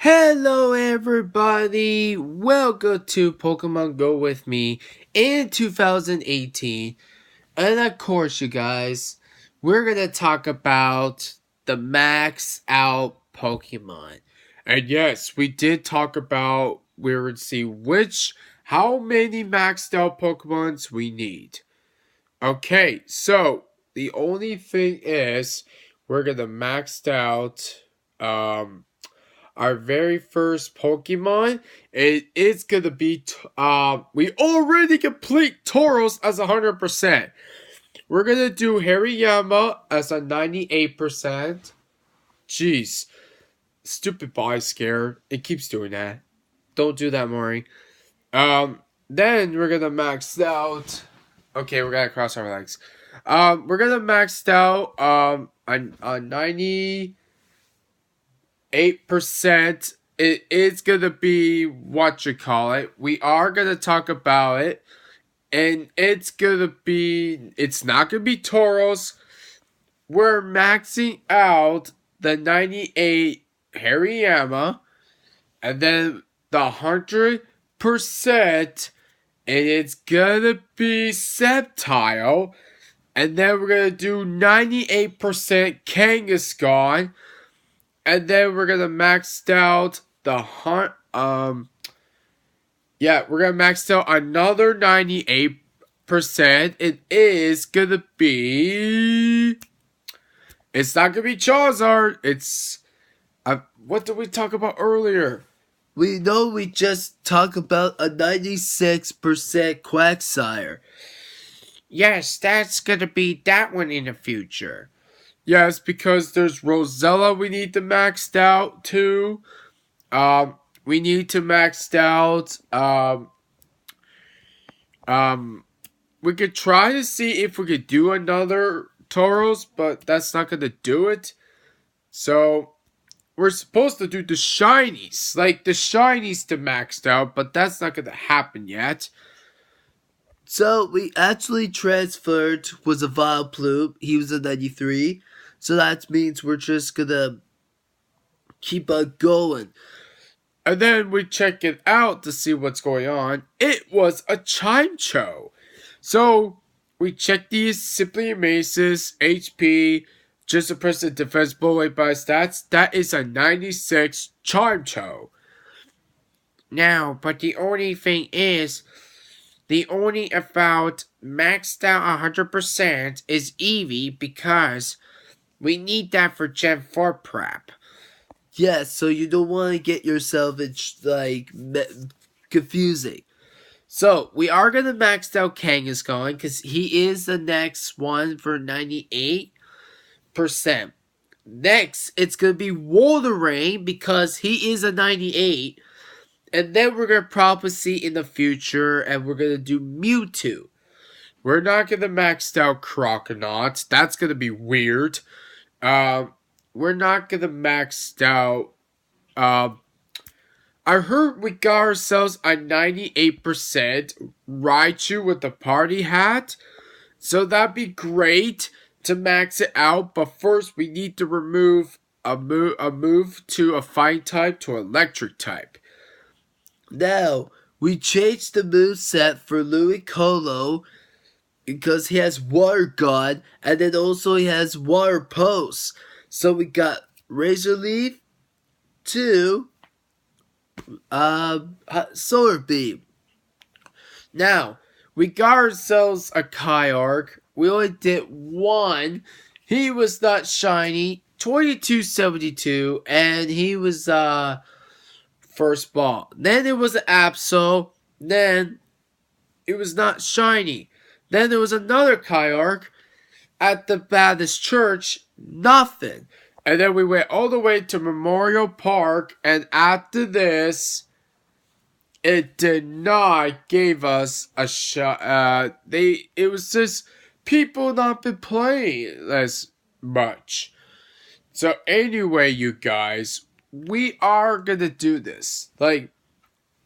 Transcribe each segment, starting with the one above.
Hello everybody, welcome to Pokemon Go with me in 2018. And of course you guys, we're gonna talk about the max out Pokemon. And yes, we did talk about, we would see how many maxed out Pokemons we need. Okay, so the only thing is, we're gonna max out, our very first Pokemon. It is gonna be we already complete Tauros as 100%. We're gonna do Hariyama as a 98%. Jeez. Stupid body scare. It keeps doing that. Don't do that, Maury. Then we're gonna max out. Okay, we're gonna cross our legs. We're gonna max out a 98%. It is gonna be what you call it. We are gonna talk about it, and it's not gonna be Tauros. We're maxing out the 98 Hariyama, and then the 100%, and it's gonna be Sceptile, and then we're gonna do 98% Kangaskhan. And then we're gonna max out we're gonna max out another 98%. It's not gonna be Charizard. It's what did we talk about earlier? We know we just talked about a 96% Quagsire. Yes, that's gonna be that one in the future. Yes, because there's Rosella we need to max out too. We need to max out. We could try to see if we could do another Tauros, but that's not gonna do it. So we're supposed to do the shinies, like the shinies to maxed out, but that's not gonna happen yet. So we actually transferred was a Vileplume. He was a 93. So that means we're just gonna keep on going. And then we check it out to see what's going on. It was a Chimecho. So we check these Simply Amazes, HP, just a percent defense bullet by stats. That is a 96 Chimecho. Now, but the only thing is, the only about maxed out 100% is Eevee, because we need that for Gen 4 prep. Yes, so you don't want to get yourself confusing. So we are gonna max out Kangaskhan because he is the next one for 98%. Next, it's gonna be Wolverine because he is a 98. And then we're gonna probably see in the future, and we're gonna do Mewtwo. We're not gonna max out Croconaut. That's gonna be weird. We're not gonna max out. I heard we got ourselves a 98% Raichu with the party hat. So that'd be great to max it out. But first, we need to remove a move to a fire type to electric type. Now, we changed the moveset for Ludicolo because he has Water God, and then also he has Water Pulse. So we got Razor Leaf to Solar Beam. Now, we got ourselves a Kyark. We only did one. He was not shiny. 2272, and he was first ball. Then it was an Absol. Then it was not shiny. Then there was another Kyark at the Baptist Church. Nothing. And then we went all the way to Memorial Park, and after this, it did not give us a shot. It was just people not been playing as much. So anyway, you guys, we are gonna do this. Like,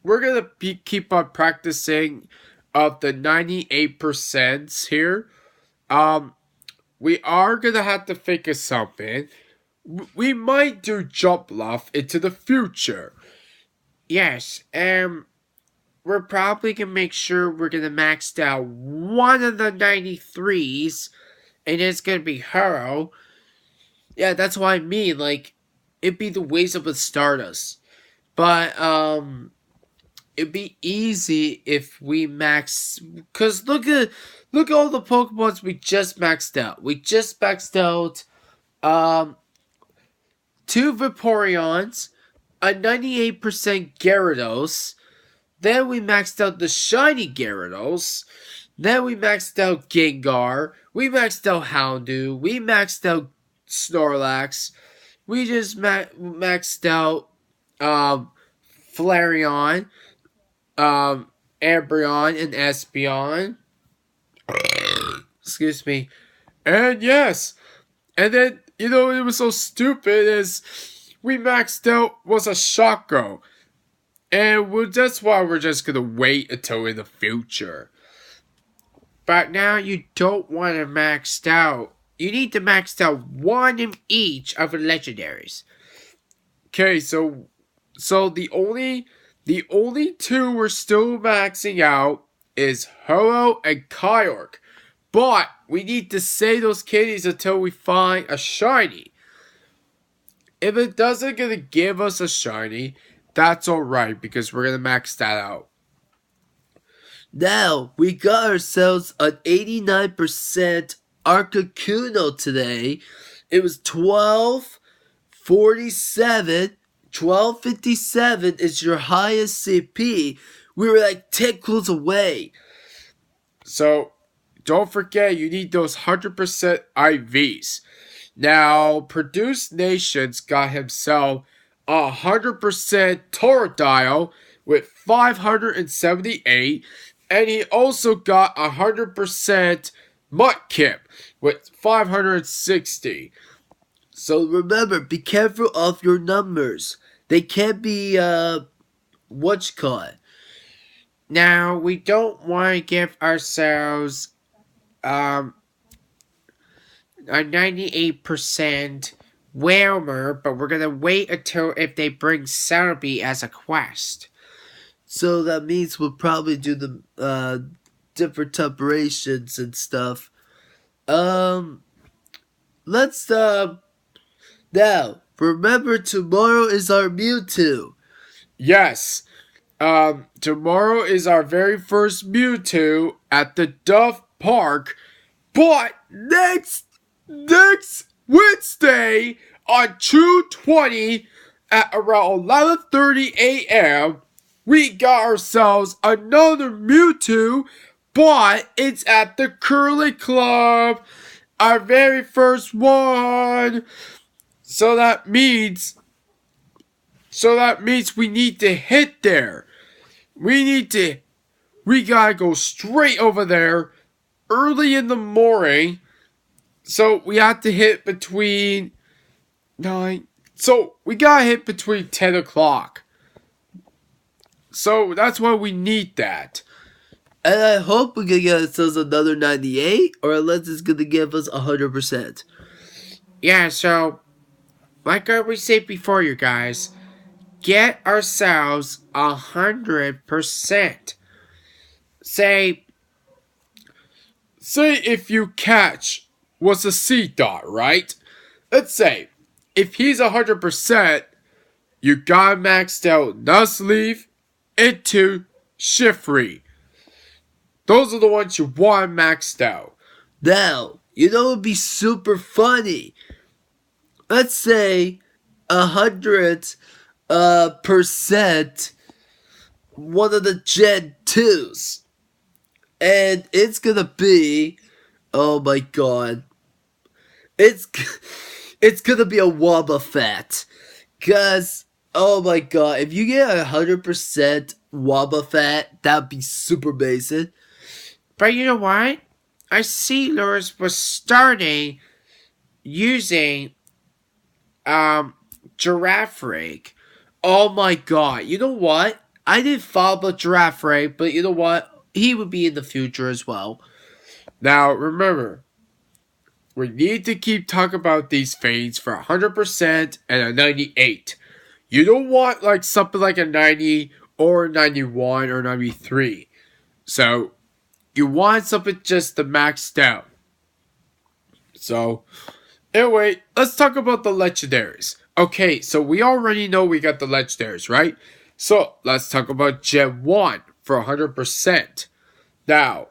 we're gonna keep on practicing of the 98% here. We are gonna have to think of something. we might do Jumpluff into the future. Yes, we're probably gonna make sure we're gonna max out one of the 93s, and it's gonna be Hero. Yeah, that's what I mean. Like, it'd be the waste of a Stardust. But, it'd be easy if we max. Because look at all the Pokemons we just maxed out. We just maxed out, 2 Vaporeons, a 98% Gyarados. Then we maxed out the shiny Gyarados. Then we maxed out Gengar. We maxed out Houndoom. We maxed out Snorlax. We just maxed out Flareon, Umbreon, and Espeon. Excuse me. And yes. And then, it was so stupid is we maxed out was a Shaco. And that's why we're just gonna wait until in the future. But now you don't want to max out. You need to max out one in each of the legendaries. Okay, so the only 2 we're still maxing out is Ho-Oh and Kyogre. But we need to save those kitties until we find a shiny. If it doesn't gonna give us a shiny, that's alright because we're gonna max that out. Now, we got ourselves an 89% Articuno today. It was 1247. 1257 is your highest CP. We were like 10 clues away. So, don't forget you need those 100% IVs. Now, Produce Nations got himself 100% Totodile with 578, and he also got 100% Mudkip with 560. So remember, be careful of your numbers. They can't be, whatchamacallit. Now, we don't want to give ourselves a 98% Whalmer, but we're going to wait until if they bring Celebi as a quest. So that means we'll probably do the different operations and stuff. Let's now remember tomorrow is our Mewtwo. Yes. Tomorrow is our very first Mewtwo at the Duff Park, but next Wednesday on 2/20 at around 11:30 a.m. we got ourselves another Mewtwo, but it's at the Curly Club, our very first one. So that means we need to hit there. We gotta go straight over there early in the morning. So we have to hit between 9. So we gotta hit between 10 o'clock. So that's why we need that. And I hope we can get ourselves another 98, or unless it's gonna give us 100%. Yeah, so like I always say before, you guys, get ourselves 100%. Say if you catch was a C-Dot, right? Let's say if he's 100%, you got maxed out Nuzleaf into Shiftry. Those are the ones you want maxed out. Now, it would be super funny. Let's say 100% one of the Gen 2s. And it's gonna be, oh my god, it's gonna be a Wobbuffet. Cause, oh my god, if you get 100% Wobbuffet, that'd be super basic. But you know what? I see Lewis was starting using Girafarig. Oh my god. You know what? I didn't follow Girafarig, but you know what? He would be in the future as well. Now, remember, we need to keep talking about these things for 100% and a 98. You don't want like something like a 90 or a 91 or 93. So you want something just to max out. So anyway, let's talk about the legendaries. Okay, so we already know we got the legendaries, right? So let's talk about Gen 1 for 100%. Now,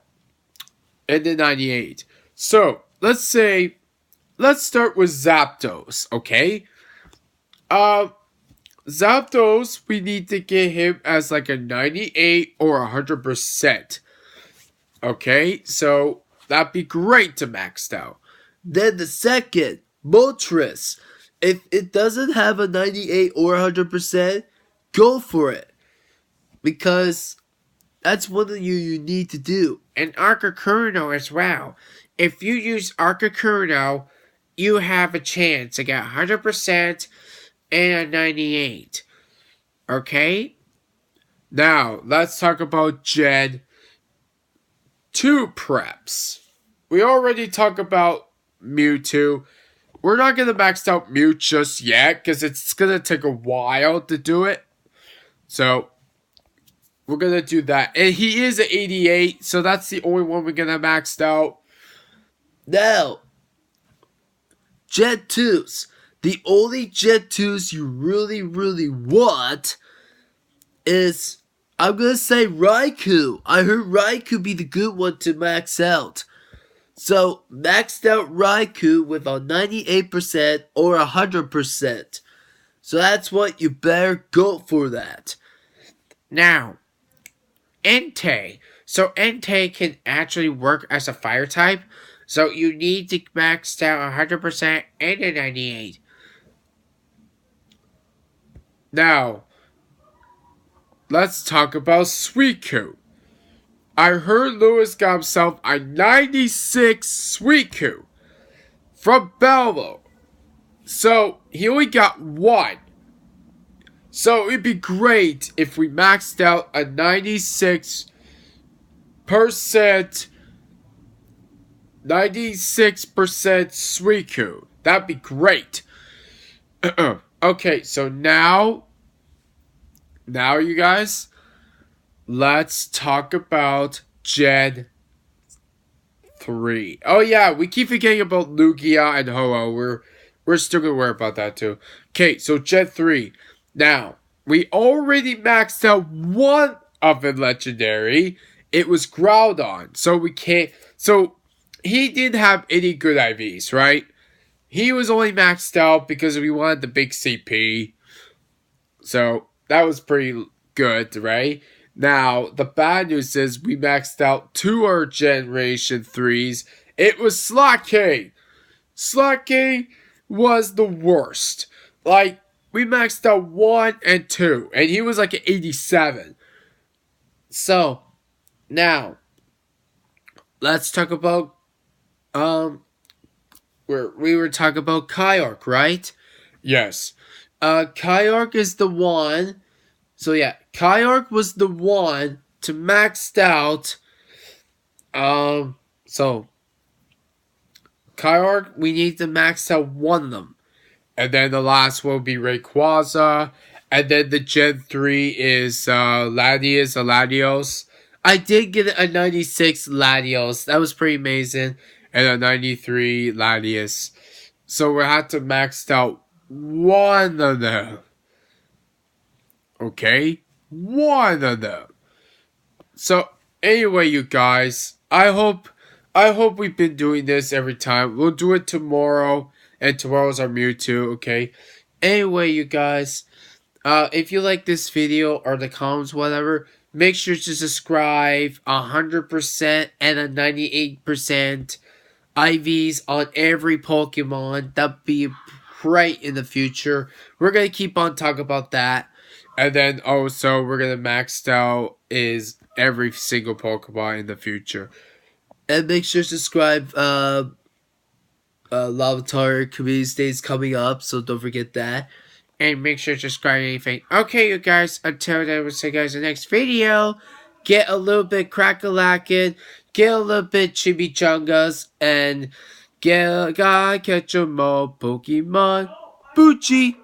in the 98. So let's start with Zapdos, okay? Zapdos, we need to get him as like a 98 or 100%. Okay, so that'd be great to max out. Then the second, Moltres. If it doesn't have a 98 or 100%, go for it. Because that's what you need to do. And Articuno as well. If you use Articuno, you have a chance to get 100% and a 98. Okay? Now, let's talk about Gen 2 preps. We already talked about Mewtwo. We're not going to max out Mew just yet because it's going to take a while to do it. So, we're going to do that. And he is an 88, so that's the only one we're going to max out. Now, Gen 2s. The only Gen 2s you really, really want is, I'm going to say Raikou. I heard Raikou be the good one to max out. So, maxed out Raikou with a 98% or 100%. So that's what you better go for that. Now, Entei. So Entei can actually work as a fire type. So you need to max out 100% and a 98. Now, let's talk about Suicune. I heard Lewis got himself a 96 Suicune from Belleville. So he only got one. So it'd be great if we maxed out a 96% 96% Suicune. That'd be great. Okay, so now you guys, let's talk about Gen 3. Oh yeah, we keep forgetting about Lugia and Ho-Oh. We're still gonna worry about that too. Okay, so Gen 3. Now, we already maxed out one of the legendary. It was Groudon. So we can't. So he didn't have any good IVs, right? He was only maxed out because we wanted the big CP. So that was pretty good, right? Now, the bad news is we maxed out two of our Generation 3s. It was Slotking. Slotking was the worst. Like, we maxed out 1 and 2, and he was like an 87. So, now, let's talk about, we were talking about Kyogre, right? Yes. Kyogre is the one. So yeah, Kyogre was the one to maxed out. So Kyogre, we need to max out one of them. And then the last one will be Rayquaza. And then the Gen 3 is Latios. I did get a 96 Latios. That was pretty amazing. And a 93 Latias. So we had to max out one of them. Okay? One of them. So, anyway, you guys, I hope we've been doing this every time. We'll do it tomorrow, and tomorrow's our Mewtwo, okay? Anyway, you guys, if you like this video or the comments, whatever, make sure to subscribe 100% and a 98% IVs on every Pokemon. That'd be great in the future. We're going to keep on talking about that. And then also, we're going to max out is every single Pokemon in the future. And make sure to subscribe. Lavatar Community Day is coming up, so don't forget that. And make sure to subscribe to anything. Okay, you guys, until then, we'll see you guys in the next video. Get a little bit crack-a-lackin', get a little bit chimichangas, and Gotta catch 'em all, Pokemon. Poochie.